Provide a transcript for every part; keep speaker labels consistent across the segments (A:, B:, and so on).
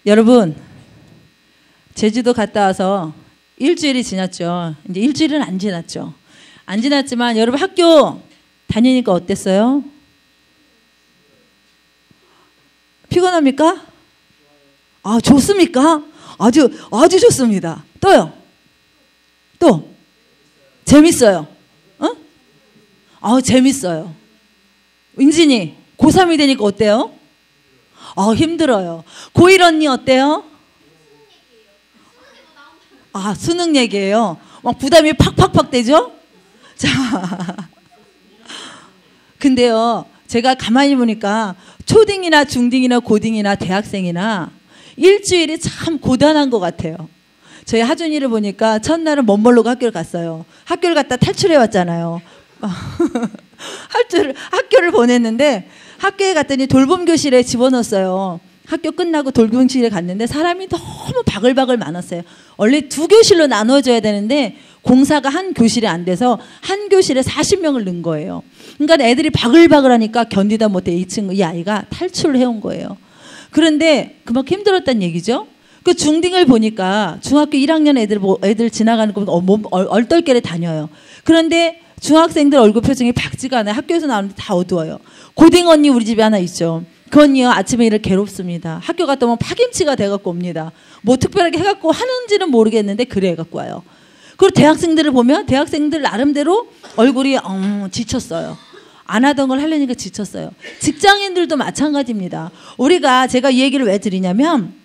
A: 여러분, 제주도 갔다 와서 일주일이 지났죠. 이제 일주일은 안 지났죠. 안 지났지만 여러분 학교 다니니까 어땠어요? 피곤합니까? 아, 좋습니까? 아주 좋습니다. 또요? 또? 재밌어요. 어? 아, 재밌어요. 인진이 고3이 되니까 어때요? 아, 힘들어요. 고1 언니 어때요? 아, 수능 얘기예요. 막 부담이 팍팍팍 되죠? 자, 근데요, 제가 가만히 보니까 초딩이나 중딩이나 고딩이나 대학생이나 일주일이 참 고단한 것 같아요. 저희 하준이를 보니까 첫날은 멋 모르고 학교를 갔어요. 학교를 갔다 탈출해 왔잖아요. 학교를 보냈는데 학교에 갔더니 돌봄교실에 집어넣었어요. 학교 끝나고 돌봄교실에 갔는데 사람이 너무 바글바글 많았어요. 원래 2교실로 나눠져야 되는데 공사가 한 교실에 안 돼서 한 교실에 40명을 넣은 거예요. 그러니까 애들이 바글바글 하니까 견디다 못해 이 아이가 탈출을 해온 거예요. 그런데 그만큼 힘들었다는 얘기죠. 그 중딩을 보니까 중학교 1학년 애들 지나가는 거 몸 얼떨결에 다녀요. 그런데 중학생들 얼굴 표정이 밝지가 않아요. 학교에서 나오는데 다 어두워요. 고딩 언니 우리 집에 하나 있죠. 그 언니요, 아침에 일을 괴롭습니다. 학교 갔다 오면 파김치가 돼갖고 옵니다. 뭐 특별하게 해갖고 하는지는 모르겠는데 그래 해갖고 와요. 그리고 대학생들을 보면 대학생들 나름대로 얼굴이 지쳤어요. 안 하던 걸 하려니까 지쳤어요. 직장인들도 마찬가지입니다. 제가 이 얘기를 왜 드리냐면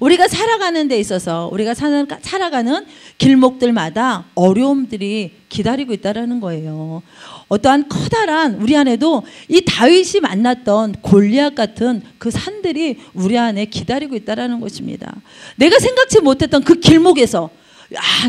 A: 우리가 살아가는 데 있어서 우리가 살아가는 길목들마다 어려움들이 기다리고 있다는 거예요. 어떠한 커다란 우리 안에도 이 다윗이 만났던 골리앗 같은 그 산들이 우리 안에 기다리고 있다는 것입니다. 내가 생각지 못했던 그 길목에서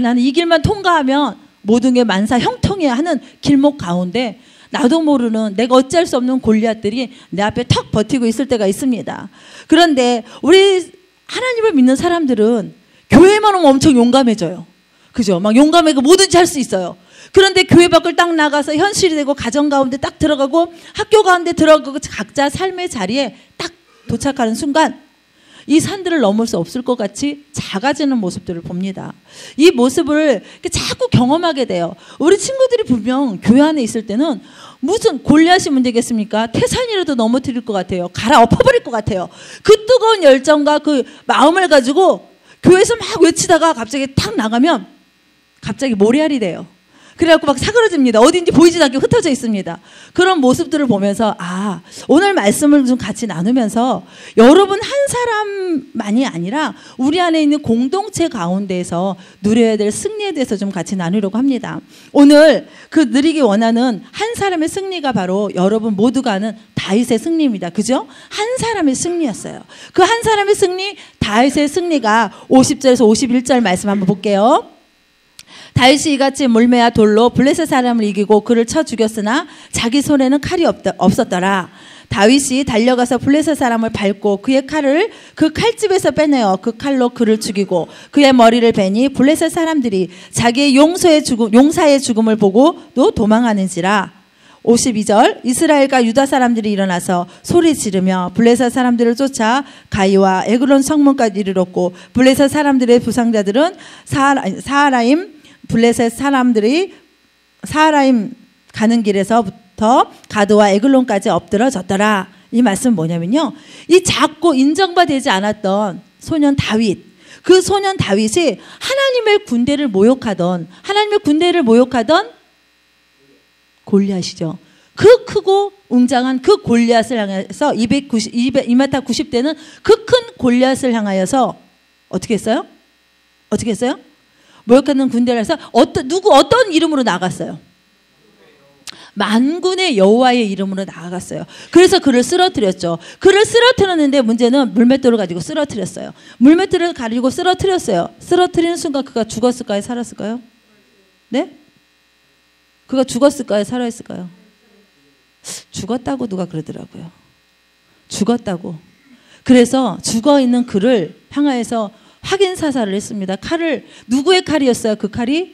A: 나는 이 길만 통과하면 모든 게 만사 형통해야 하는 길목 가운데 나도 모르는 내가 어찌할 수 없는 골리앗들이 내 앞에 턱 버티고 있을 때가 있습니다. 그런데 우리 하나님을 믿는 사람들은 교회만 오면 엄청 용감해져요. 그죠? 막 용감하게 뭐든지 할 수 있어요. 그런데 교회 밖을 딱 나가서 현실이 되고 가정 가운데 딱 들어가고 학교 가운데 들어가고 각자 삶의 자리에 딱 도착하는 순간 이 산들을 넘을 수 없을 것 같이 작아지는 모습들을 봅니다. 이 모습을 자꾸 경험하게 돼요. 우리 친구들이 분명 교회 안에 있을 때는 무슨 골리앗이 문제겠습니까? 태산이라도 넘어뜨릴 것 같아요. 갈아엎어버릴 것 같아요. 그 뜨거운 열정과 그 마음을 가지고 교회에서 막 외치다가 갑자기 탁 나가면 갑자기 모래알이 돼요. 그래갖고 막 사그러집니다. 어딘지 보이지도 않게 흩어져 있습니다. 그런 모습들을 보면서 오늘 말씀을 좀 같이 나누면서 여러분 한 사람만이 아니라 우리 안에 있는 공동체 가운데에서 누려야 될 승리에 대해서 좀 같이 나누려고 합니다. 오늘 그 누리기 원하는 한 사람의 승리가 바로 여러분 모두가 아는 다윗의 승리입니다. 그죠? 한 사람의 승리였어요. 그 한 사람의 승리, 다윗의 승리가 50절에서 51절 말씀 한번 볼게요. 다윗이 이같이 물매와 돌로 블레셋 사람을 이기고 그를 쳐 죽였으나 자기 손에는 칼이 없었더라. 다윗이 달려가서 블레셋 사람을 밟고 그의 칼을 그 칼집에서 빼내어 그 칼로 그를 죽이고 그의 머리를 베니 블레셋 사람들이 자기의 용사의 죽음을 보고 또 도망하는지라. 52절 이스라엘과 유다 사람들이 일어나서 소리 지르며 블레셋 사람들을 쫓아 가이와 에글론 성문까지 이르렀고 블레셋 사람들의 부상자들은 사하라임 블레셋 사람들이 사하라임 가는 길에서부터 가드와 에글론까지 엎드러졌더라. 이 말씀은 뭐냐면요, 이 작고 인정받지 않았던 소년 다윗, 그 소년 다윗이 하나님의 군대를 모욕하던 골리앗이죠. 그 크고 웅장한 그 골리앗을 향해서 2m 90대는 그 큰 골리앗을 향하여서 어떻게 했어요? 모욕하는 군대를 해서 어떤 이름으로 나갔어요? 만군의 여호와의 이름으로 나아갔어요. 그래서 그를 쓰러뜨렸죠. 그를 쓰러뜨렸는데 문제는 물맷돌을 가지고 쓰러뜨렸어요. 물맷돌을 가지고 쓰러뜨렸어요. 쓰러뜨리는 순간 그가 죽었을까요? 살았을까요? 네? 그가 죽었을까요? 살아있을까요? 죽었다고 누가 그러더라고요. 죽었다고. 그래서 죽어있는 그를 향하여서 확인 사살을 했습니다. 누구의 칼이었어요? 그 칼이?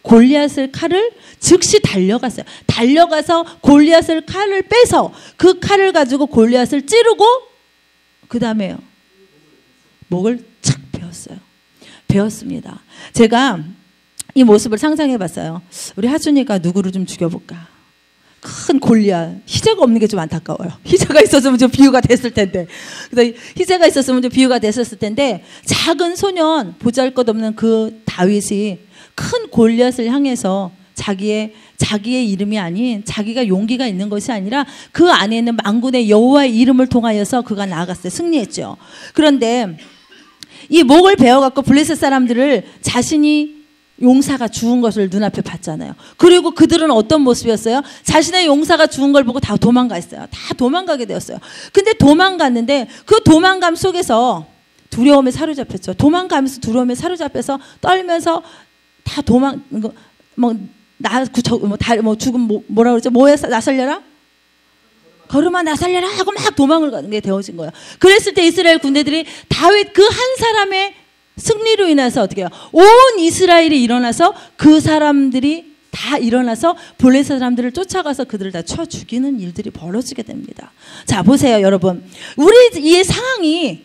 A: 골리앗의 칼을 즉시 달려갔어요. 달려가서 골리앗의 칼을 빼서 그 칼을 가지고 골리앗을 찌르고 그 다음에요. 목을 착 베었어요. 베었습니다. 제가 이 모습을 상상해 봤어요. 우리 하준이가 누구를 좀 죽여볼까? 큰 골리앗. 희재가 없는 게 좀 안타까워요. 희재가 있었으면 좀 비유가 됐을 텐데. 그래서 희재가 있었으면 좀 비유가 됐었을 텐데, 작은 소년, 보잘것없는 그 다윗이 큰 골리앗을 향해서 자기의 이름이 아닌, 자기가 용기가 있는 것이 아니라 그 안에 있는 만군의 여호와의 이름을 통하여서 그가 나아갔어요. 승리했죠. 그런데 이 목을 베어갖고 블레셋 사람들을 자신이 용사가 죽은 것을 눈앞에 봤잖아요. 그리고 그들은 어떤 모습이었어요? 자신의 용사가 죽은 걸 보고 다 도망갔어요. 다 도망가게 되었어요. 근데 도망갔는데 그 도망감 속에서 두려움에 사로잡혔죠. 도망가면서 두려움에 사로잡혀서 떨면서 다 죽음 뭐라 그러죠? 뭐에 나 살려라? 걸음아 나 살려라 하고 막 도망을 가는 게 되어진 거예요. 그랬을 때 이스라엘 군대들이 다윗 그 한 사람의 승리로 인해서 어떻게 해요? 온 이스라엘이 일어나서 그 사람들이 다 일어나서 블레셋 사람들을 쫓아가서 그들을 다 쳐 죽이는 일들이 벌어지게 됩니다. 자, 보세요, 여러분. 우리 이 상황이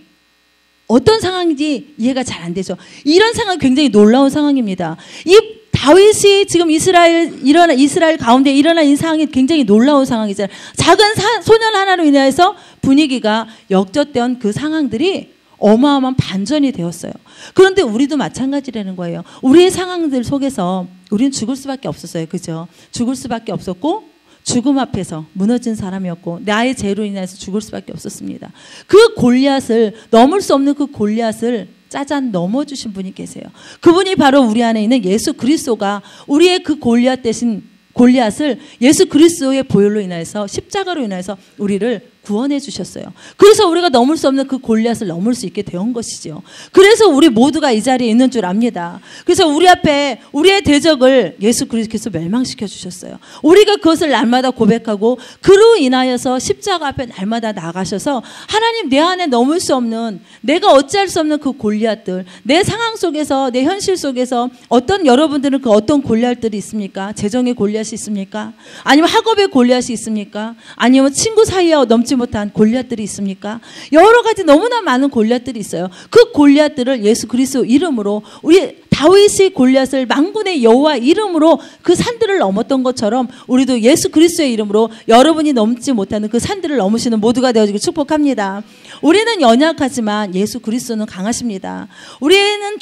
A: 어떤 상황인지 이해가 잘 안 되죠. 이런 상황이 굉장히 놀라운 상황입니다. 이 다윗이 지금 이스라엘 가운데 일어난 이 상황이 굉장히 놀라운 상황이잖아요. 작은 소년 하나로 인해서 분위기가 역전된 그 상황들이 어마어마한 반전이 되었어요. 그런데 우리도 마찬가지라는 거예요. 우리의 상황들 속에서 우리는 죽을 수밖에 없었어요. 그죠? 죽을 수밖에 없었고, 죽음 앞에서 무너진 사람이었고, 나의 죄로 인해서 죽을 수밖에 없었습니다. 그 골리앗을, 넘을 수 없는 그 골리앗을 짜잔 넘어주신 분이 계세요. 그분이 바로 우리 안에 있는 예수 그리스도가 우리의 그 골리앗 대신 골리앗을 예수 그리스도의 보혈로 인해서, 십자가로 인해서 우리를 구원해 주셨어요. 그래서 우리가 넘을 수 없는 그 골리앗을 넘을 수 있게 된 것이죠. 그래서 우리 모두가 이 자리에 있는 줄 압니다. 그래서 우리 앞에 우리의 대적을 예수 그리스도께서 멸망시켜 주셨어요. 우리가 그것을 날마다 고백하고 그로 인하여서 십자가 앞에 날마다 나가셔서 하나님, 내 안에 넘을 수 없는, 내가 어찌할 수 없는 그 골리앗들, 내 상황 속에서, 내 현실 속에서 어떤, 여러분들은 그 어떤 골리앗들이 있습니까? 재정의 골리앗이 있습니까? 아니면 학업의 골리앗이 있습니까? 아니면 친구 사이에 넘지 못한 골리앗들이 있습니까? 여러 가지 너무나 많은 골리앗들이 있어요. 그 골리앗들을 예수 그리스도 이름으로, 우리 다윗이 골리앗을 만군의 여호와 이름으로 그 산들을 넘었던 것처럼 우리도 예수 그리스도의 이름으로 여러분이 넘지 못하는 그 산들을 넘으시는 모두가 되어지길 축복합니다. 우리는 연약하지만 예수 그리스도는 강하십니다. 우리는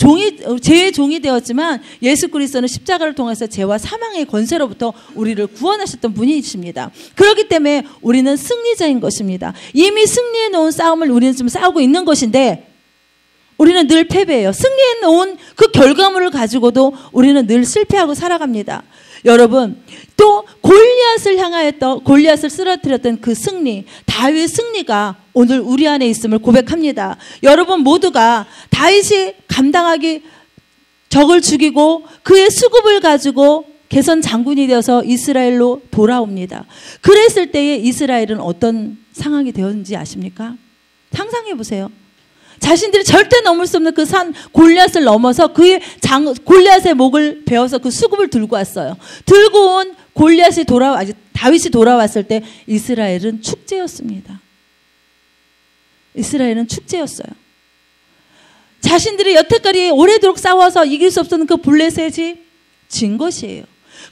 A: 죄의 종이 되었지만 예수 그리스도는 십자가를 통해서 죄와 사망의 권세로부터 우리를 구원하셨던 분이십니다. 그렇기 때문에 우리는 승리자인 것입니다. 이미 승리해 놓은 싸움을 우리는 지금 싸우고 있는 것인데 우리는 늘 패배해요. 승리해 놓은 그 결과물을 가지고도 우리는 늘 실패하고 살아갑니다. 여러분, 또 골리앗을 쓰러뜨렸던 그 승리, 다윗의 승리가 오늘 우리 안에 있음을 고백합니다. 여러분 모두가 다윗이 감당하기, 적을 죽이고 그의 수급을 가지고 개선 장군이 되어서 이스라엘로 돌아옵니다. 그랬을 때에 이스라엘은 어떤 상황이 되었는지 아십니까? 상상해 보세요. 자신들이 절대 넘을 수 없는 그 산 골리앗을 넘어서 그의 골리앗의 목을 베어서 그 수급을 들고 왔어요. 들고 온 다윗이 돌아왔을 때 이스라엘은 축제였습니다. 이스라엘은 축제였어요. 자신들이 여태까지 오래도록 싸워서 이길 수 없었던 그 블레셋이 진 것이에요.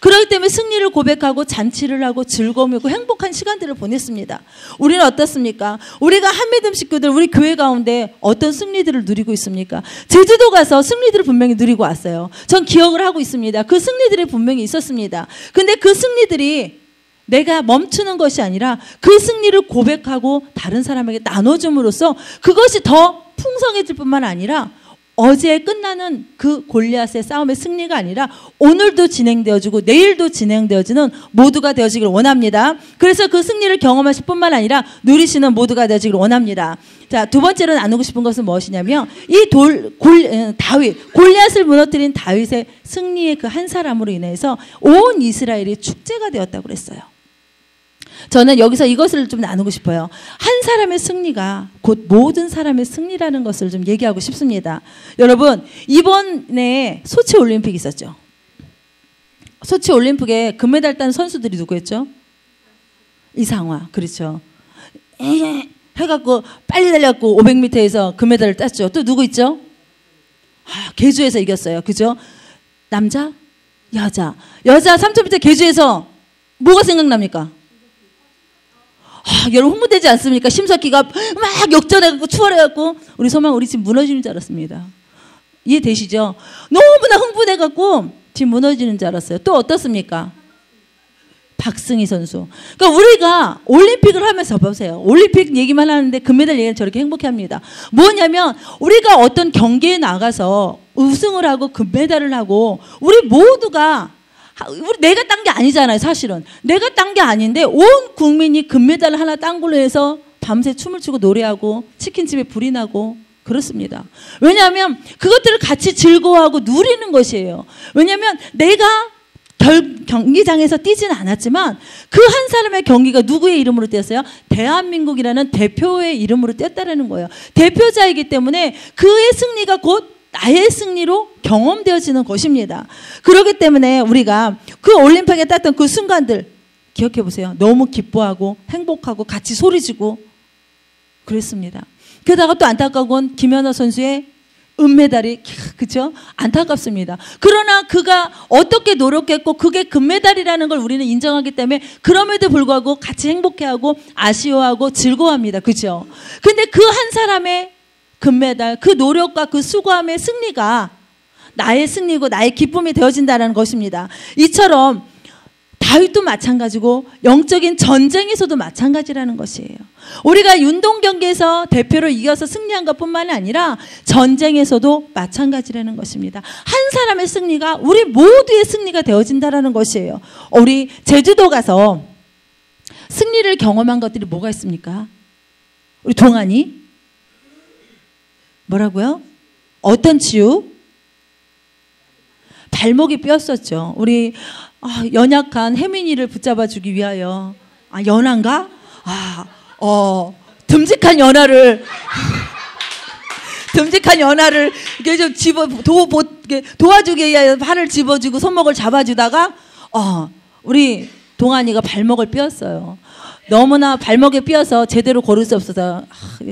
A: 그렇기 때문에 승리를 고백하고 잔치를 하고 즐거움이고 행복한 시간들을 보냈습니다. 우리는 어떻습니까? 우리가 한미듬 식구들, 우리 교회 가운데 어떤 승리들을 누리고 있습니까? 제주도 가서 승리들을 분명히 누리고 왔어요. 전 기억을 하고 있습니다. 그 승리들이 분명히 있었습니다. 근데 그 승리들이 내가 멈추는 것이 아니라 그 승리를 고백하고 다른 사람에게 나눠줌으로써 그것이 더 풍성해질 뿐만 아니라 어제 끝나는 그 골리앗의 싸움의 승리가 아니라 오늘도 진행되어지고 내일도 진행되어지는 모두가 되어지기를 원합니다. 그래서 그 승리를 경험하실 뿐만 아니라 누리시는 모두가 되어지기를 원합니다. 자, 두 번째로 나누고 싶은 것은 무엇이냐면 이 골리앗을 무너뜨린 다윗의 승리의 그 한 사람으로 인해서 온 이스라엘이 축제가 되었다고 그랬어요. 저는 여기서 이것을 좀 나누고 싶어요. 한 사람의 승리가 곧 모든 사람의 승리라는 것을 좀 얘기하고 싶습니다. 여러분, 이번에 소치 올림픽 있었죠. 소치 올림픽에 금메달 딴 선수들이 누구였죠? 이상화. 그렇죠. 해갖고 빨리 달려갖고 500m에서 금메달을 땄죠. 또 누구 있죠? 계주에서 이겼어요. 그죠? 남자? 여자 3000m 계주에서 뭐가 생각납니까? 여러분 흥분되지 않습니까? 심석희가 막 역전해갖고 추월해갖고 우리 소망 우리 집 무너지는 줄 알았습니다. 이해되시죠? 너무나 흥분해갖고 집 무너지는 줄 알았어요. 또 어떻습니까? 박승희 선수. 그러니까 우리가 올림픽을 하면서 보세요. 올림픽 얘기만 하는데 금메달 얘기는 저렇게 행복해합니다. 뭐냐면 우리가 어떤 경기에 나가서 우승을 하고 금메달을 하고 우리 모두가 내가 딴 게 아니잖아요. 사실은 내가 딴 게 아닌데 온 국민이 금메달을 하나 딴 걸로 해서 밤새 춤을 추고 노래하고 치킨집에 불이 나고 그렇습니다. 왜냐하면 그것들을 같이 즐거워하고 누리는 것이에요. 왜냐하면 내가 경기장에서 뛰지는 않았지만 그 한 사람의 경기가 누구의 이름으로 뛰었어요? 대한민국이라는 대표의 이름으로 뛰었다는 거예요. 대표자이기 때문에 그의 승리가 곧 나의 승리로 경험되어지는 것입니다. 그렇기 때문에 우리가 그 올림픽에 땄던 그 순간들 기억해 보세요. 너무 기뻐하고 행복하고 같이 소리지고 그랬습니다. 게다가 또 안타까운 건 김연아 선수의 은메달이 그죠? 안타깝습니다. 그러나 그가 어떻게 노력했고 그게 금메달이라는 걸 우리는 인정하기 때문에 그럼에도 불구하고 같이 행복해하고 아쉬워하고 즐거워합니다. 그죠? 근데 그 한 사람의 금메달, 그 노력과 그 수고함의 승리가 나의 승리고 나의 기쁨이 되어진다는 것입니다. 이처럼 다윗도 마찬가지고 영적인 전쟁에서도 마찬가지라는 것이에요. 우리가 운동 경기에서 대표로 이겨서 승리한 것뿐만 아니라 전쟁에서도 마찬가지라는 것입니다. 한 사람의 승리가 우리 모두의 승리가 되어진다는 것이에요. 우리 제주도 가서 승리를 경험한 것들이 뭐가 있습니까? 우리 동안이 뭐라고요? 어떤 치유? 발목이 삐었었죠. 우리 연약한 혜민이를 붙잡아주기 위하여 연한가? 듬직한 연하를 듬직한 연하를 이렇게 좀 도와주기 위하여 팔을 집어주고 손목을 잡아주다가 우리 동안이가 발목을 삐었어요. 너무나 발목에 삐어서 제대로 걸을 수 없어서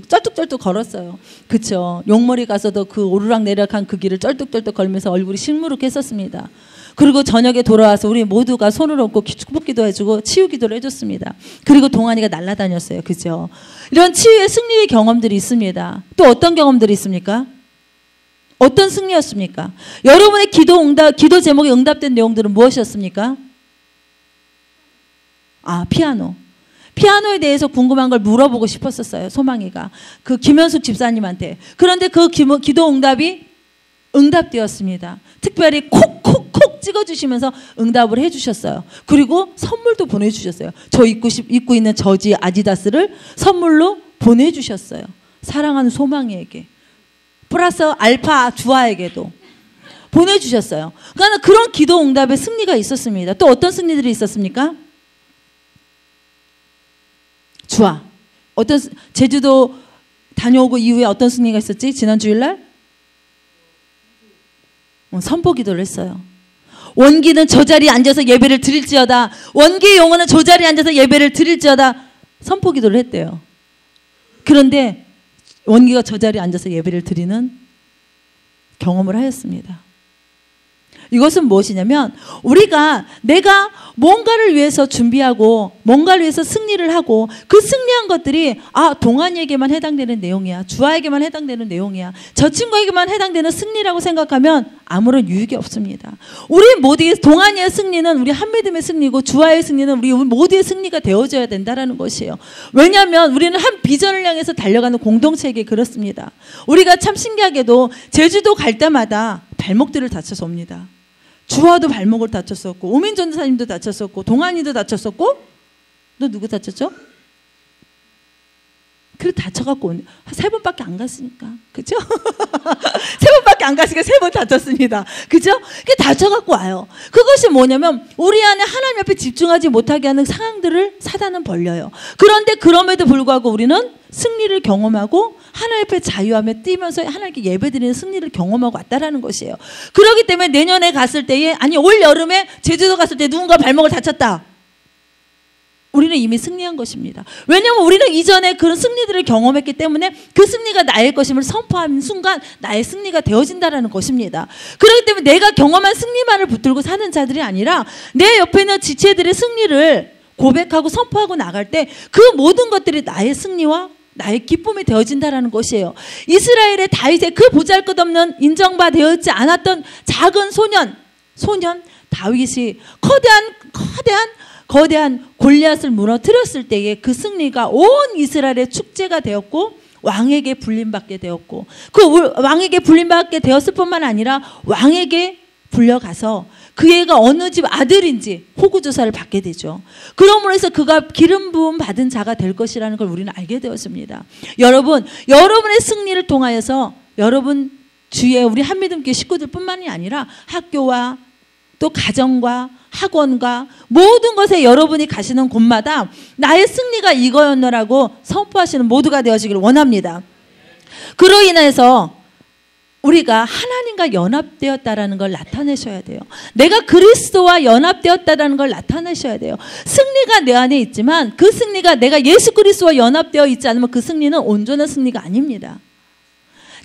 A: 쩔뚝쩔뚝 걸었어요. 그쵸? 용머리 가서도 그 오르락내리락한 그 길을 쩔뚝쩔뚝 걸면서 얼굴이 시무룩했었습니다. 그리고 저녁에 돌아와서 우리 모두가 손을 얹고 축복기도 해주고 치유기도를 해줬습니다. 그리고 동안이가 날아다녔어요. 그죠? 이런 치유의 승리의 경험들이 있습니다. 또 어떤 경험들이 있습니까? 어떤 승리였습니까? 여러분의 기도 제목에 응답된 내용들은 무엇이었습니까? 피아노. 피아노에 대해서 궁금한 걸 물어보고 싶었었어요. 소망이가. 그 김현숙 집사님한테. 그런데 그 기도 응답이 응답되었습니다. 특별히 콕콕콕 찍어주시면서 응답을 해주셨어요. 그리고 선물도 보내주셨어요. 저 입고 있는 저지 아디다스를 선물로 보내주셨어요. 사랑하는 소망이에게. 플러스 알파 주아에게도 보내주셨어요. 그러니까 그런 기도 응답의 승리가 있었습니다. 또 어떤 승리들이 있었습니까? 주아. 제주도 다녀오고 이후에 어떤 승리가 있었지? 지난 주일날? 선포 기도를 했어요. 원기는 저 자리에 앉아서 예배를 드릴지어다. 원기의 영혼은 저 자리에 앉아서 예배를 드릴지어다. 선포 기도를 했대요. 그런데 원기가 저 자리에 앉아서 예배를 드리는 경험을 하였습니다. 이것은 무엇이냐면 내가 뭔가를 위해서 준비하고 뭔가를 위해서 승리를 하고 그 승리한 것들이 동안이에게만 해당되는 내용이야. 주아에게만 해당되는 내용이야. 저 친구에게만 해당되는 승리라고 생각하면 아무런 유익이 없습니다. 우리 모두의 동안이의 승리는 우리 한믿음의 승리고 주아의 승리는 우리 모두의 승리가 되어져야 된다는 것이에요. 왜냐하면 우리는 한 비전을 향해서 달려가는 공동체에게 그렇습니다. 우리가 참 신기하게도 제주도 갈 때마다 발목들을 다쳐서 옵니다. 주아도 발목을 다쳤었고 오민 전도사님도 다쳤었고 동안이도 다쳤었고 너 누구 다쳤죠? 그래 다쳐갖고 3번밖에 안 갔으니까 그죠? 3번밖에 안 갔으니까 3번 다쳤습니다. 그죠? 그게 다쳐갖고 와요. 그것이 뭐냐면 우리 안에 하나님 앞에 집중하지 못하게 하는 상황들을 사단은 벌려요. 그런데 그럼에도 불구하고 우리는 승리를 경험하고 하나님 앞에 자유하며 뛰면서 하나님께 예배드리는 승리를 경험하고 왔다라는 것이에요. 그렇기 때문에 내년에 갔을 때에 올 여름에 제주도 갔을 때 누군가 발목을 다쳤다. 우리는 이미 승리한 것입니다. 왜냐하면 우리는 이전에 그런 승리들을 경험했기 때문에 그 승리가 나의 것임을 선포하는 순간 나의 승리가 되어진다는 것입니다. 그렇기 때문에 내가 경험한 승리만을 붙들고 사는 자들이 아니라 내 옆에 있는 지체들의 승리를 고백하고 선포하고 나갈 때 그 모든 것들이 나의 승리와 나의 기쁨이 되어진다는 것이에요. 이스라엘의 다윗의 그 보잘것없는 인정받지 않았던 작은 소년 다윗이 거대한 골리앗을 무너뜨렸을 때에 그 승리가 온 이스라엘의 축제가 되었고 왕에게 불림받게 되었고 그 왕에게 불림받게 되었을 뿐만 아니라 왕에게 불려가서 그 애가 어느 집 아들인지 호구조사를 받게 되죠. 그러므로 해서 그가 기름 부음 받은 자가 될 것이라는 걸 우리는 알게 되었습니다. 여러분의 승리를 통하여서 여러분 주위에 우리 한믿음교회 식구들 뿐만이 아니라 학교와 또 가정과 학원과 모든 것에 여러분이 가시는 곳마다 나의 승리가 이거였노라고 선포하시는 모두가 되어지기를 원합니다. 그로 인해서 우리가 하나님과 연합되었다라는 걸 나타내셔야 돼요. 내가 그리스도와 연합되었다라는 걸 나타내셔야 돼요. 승리가 내 안에 있지만 그 승리가 내가 예수 그리스도와 연합되어 있지 않으면 그 승리는 온전한 승리가 아닙니다.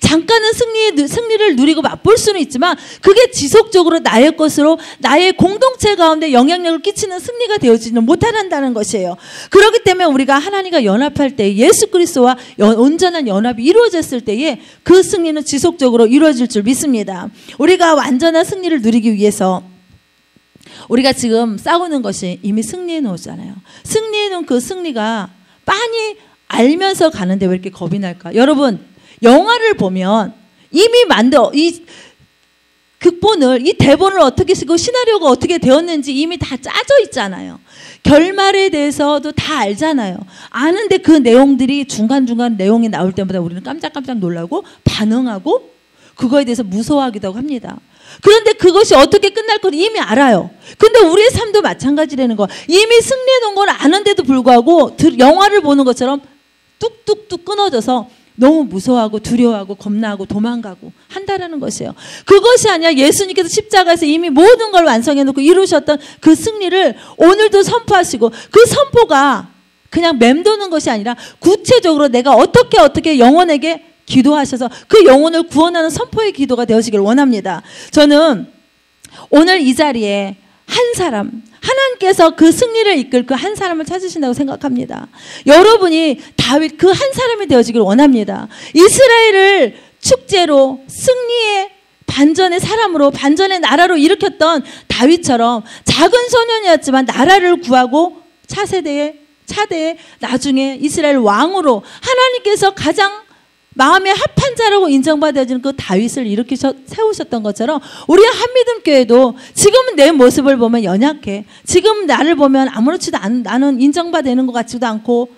A: 잠깐은 승리를 누리고 맛볼 수는 있지만 그게 지속적으로 나의 것으로 나의 공동체 가운데 영향력을 끼치는 승리가 되어지는 못한다는 것이에요. 그렇기 때문에 우리가 하나님과 연합할 때 예수 그리스도와 온전한 연합이 이루어졌을 때에 그 승리는 지속적으로 이루어질 줄 믿습니다. 우리가 완전한 승리를 누리기 위해서 우리가 지금 싸우는 것이 이미 승리해 놓았잖아요. 승리해 놓은 그 승리가 빤히 알면서 가는데 왜 이렇게 겁이 날까? 여러분 영화를 보면 이미 이 극본을 이 대본을 어떻게 쓰고 시나리오가 어떻게 되었는지 이미 다 짜져 있잖아요. 결말에 대해서도 다 알잖아요. 아는데 그 내용들이 중간중간 내용이 나올 때마다 우리는 깜짝깜짝 놀라고 반응하고 그거에 대해서 무서워하기도 합니다. 그런데 그것이 어떻게 끝날 건 이미 알아요. 근데 우리의 삶도 마찬가지라는 거. 이미 승리해 놓은 걸 아는데도 불구하고 영화를 보는 것처럼 뚝뚝뚝 끊어져서 너무 무서워하고 두려워하고 겁나고 도망가고 한다라는 것이에요. 그것이 아니라 예수님께서 십자가에서 이미 모든 걸 완성해놓고 이루셨던 그 승리를 오늘도 선포하시고 그 선포가 그냥 맴도는 것이 아니라 구체적으로 내가 어떻게 영혼에게 기도하셔서 그 영혼을 구원하는 선포의 기도가 되어지길 원합니다. 저는 오늘 이 자리에 한 사람, 하나님께서 그 승리를 이끌 그 한 사람을 찾으신다고 생각합니다. 여러분이 다윗 그 한 사람이 되어지길 원합니다. 이스라엘을 축제로 승리의 반전의 사람으로 반전의 나라로 일으켰던 다윗처럼 작은 소년이었지만 나라를 구하고 차대에 나중에 이스라엘 왕으로 하나님께서 가장 마음에 합한 자라고 인정받아지는 그 다윗을 세우셨던 것처럼 우리 한믿음교회도 지금은 내 모습을 보면 연약해. 지금 나를 보면 아무렇지도 않은 나는 인정받는 것 같지도 않고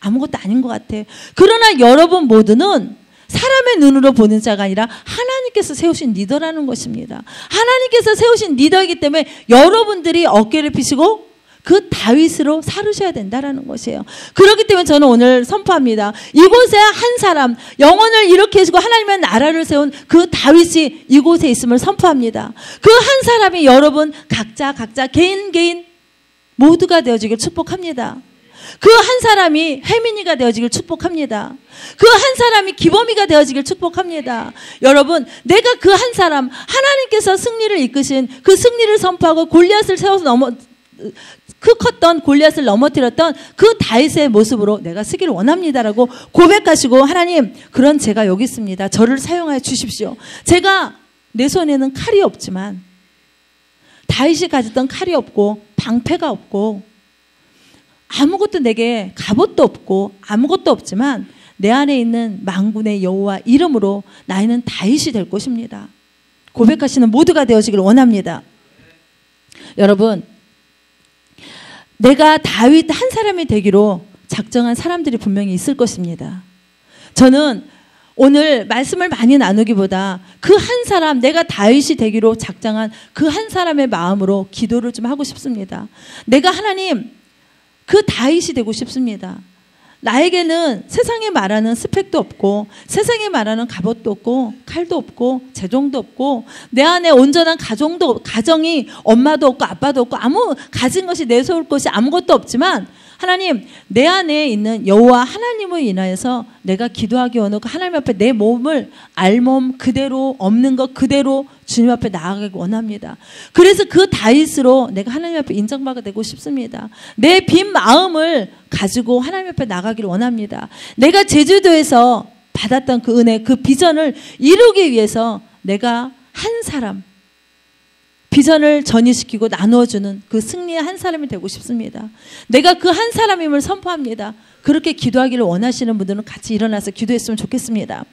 A: 아무것도 아닌 것 같아. 그러나 여러분 모두는 사람의 눈으로 보는 자가 아니라 하나님께서 세우신 리더라는 것입니다. 하나님께서 세우신 리더이기 때문에 여러분들이 어깨를 펴시고 그 다윗으로 살으셔야 된다라는 것이에요. 그렇기 때문에 저는 오늘 선포합니다. 이곳에 한 사람, 영혼을 이렇게 해주고 하나님의 나라를 세운 그 다윗이 이곳에 있음을 선포합니다. 그 한 사람이 여러분 각자 개인 모두가 되어지길 축복합니다. 그 한 사람이 혜민이가 되어지길 축복합니다. 그 한 사람이 기범이가 되어지길 축복합니다. 여러분, 내가 그 한 사람, 하나님께서 승리를 이끄신 그 승리를 선포하고 골리앗을 세워서 그 컸던 골리앗을 넘어뜨렸던 그 다윗의 모습으로 내가 쓰기를 원합니다라고 고백하시고, 하나님, 그런 제가 여기 있습니다. 저를 사용하여 주십시오. 제가 내 손에는 칼이 없지만 다윗이 가졌던 칼이 없고 방패가 없고 아무것도 내게 갑옷도 없고 아무것도 없지만 내 안에 있는 만군의 여호와 이름으로 나이는 다윗이 될 것입니다. 고백하시는 모두가 되어지기를 원합니다. 여러분, 내가 다윗 한 사람이 되기로 작정한 사람들이 분명히 있을 것입니다. 저는 오늘 말씀을 많이 나누기보다 그 한 사람, 내가 다윗이 되기로 작정한 그 한 사람의 마음으로 기도를 좀 하고 싶습니다. 내가 하나님, 그 다윗이 되고 싶습니다. 나에게는 세상에 말하는 스펙도 없고 세상에 말하는 갑옷도 없고 칼도 없고 재종도 없고 내 안에 온전한 가정이 엄마도 없고 아빠도 없고 가진 것이 내세울 것이 아무것도 없지만 하나님, 내 안에 있는 여호와 하나님을 인하여서 내가 기도하기 원하고 하나님 앞에 내 몸을 알몸 그대로 없는 것 그대로 주님 앞에 나아가기 원합니다. 그래서 그 다윗으로 내가 하나님 앞에 인정받게 되고 싶습니다. 내 빈 마음을 가지고 하나님 앞에 나가기를 원합니다. 내가 제주도에서 받았던 그 은혜, 그 비전을 이루기 위해서 내가 한 사람, 비전을 전이시키고 나누어주는 그 승리의 한 사람이 되고 싶습니다. 내가 그 한 사람임을 선포합니다. 그렇게 기도하기를 원하시는 분들은 같이 일어나서 기도했으면 좋겠습니다.